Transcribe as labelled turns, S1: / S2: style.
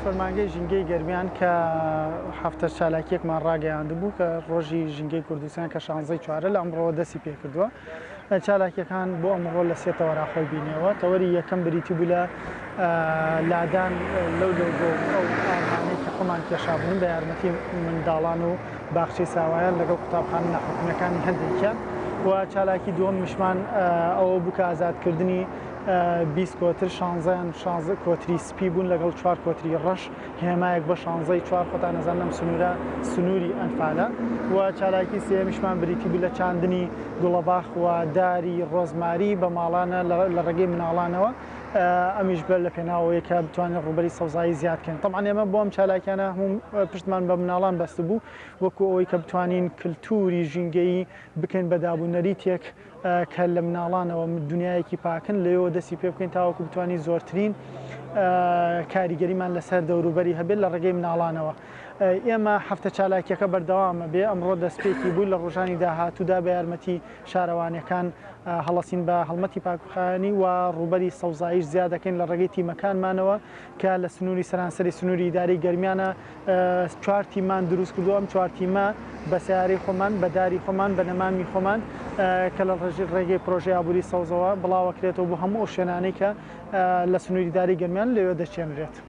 S1: فەرمانگەی ژینگەی گەرمیان کە هەفتە چالاکیەکمان ڕاگەیاندبوو کە ڕۆژی ژینگەی کوردستان کە 16 چوارە لە ئەمڕۆ دەستی پێکردووە. چالاکیەکان بۆ ئەمڕۆ لە سێ تەوەراخۆی بینیەوە. تەوەری یەکەم بریتی بوو لە لادان لەو بۆ ئەو ئامانەی کە خۆمان کێشابوون بە یارمەتی منداڵان و باخچەی ساوایان لەگەڵ قوتابخانە ناحکومیەکانی هەندێکیان. و چالاکی دووەم میشمان ئەوە بوو کە ئازادکردنی 20 کۆتر 16 کۆتری سپی بوون لەگەڵ 4 کۆتری ڕەش هێمایەک بە 16 چوار خۆتان نەزانم سنووری ئەنفالە. و چالاکی سێمیشمان بریتی بوو لە چاندنی گوڵەباخ و داری ڕۆزماری بە ماڵانە لە ڕێگەی مناڵانەوە. ئەمیش بەر لە پێناوەیە کە بتوانێت ڕوبەری سەوزایی زیادکەن. تەمان ئێمە بۆ ئەم چالاکیانە هەموو پشتمان بە مناڵان بەستە بوو وەکو ئەوەی کە بتوانین کللتوری ژینگەیی بکەین بە دابوونەریتێک کە لە مناڵانەوە دنیایەکی پاکن لەوە دەستی پێ بکەین تاوەکو بتوانین زۆرترین کاریگەریمان لەسەر دەوروبەری هەبێت لە ڕێگەی مناڵانەوە. ئێمە هەفتە چالاکیەکە بەردەوامە بێ ئەمڕۆ دەستپێکی بوو لە ڕۆژانی داهاتوودا بە یارمەتی شارەوانەکان هەڵەسین بە هەڵمەتی پاکخانی و ڕوبەری سەوزاییش زیاد دەکەین لە ڕێگەی تیمەکانمانەوە کە لە سنووری سەرانسەری سنووری ئیدارەی گەرمیانە 4 تیمان دروست کردو. ئەم 4 تیمە بە سیارەی خۆمان بە داری خۆمان بە نەمامی خۆمان کە لە ڕێگەی پرۆژەی ئابووری سەوزەوە بڵاوەکرێتەوە بۆ هەموو ئەو شوێنانەی کە لە سنووری ئیدارەی گەرمیان لەوێ دەچێنرێت.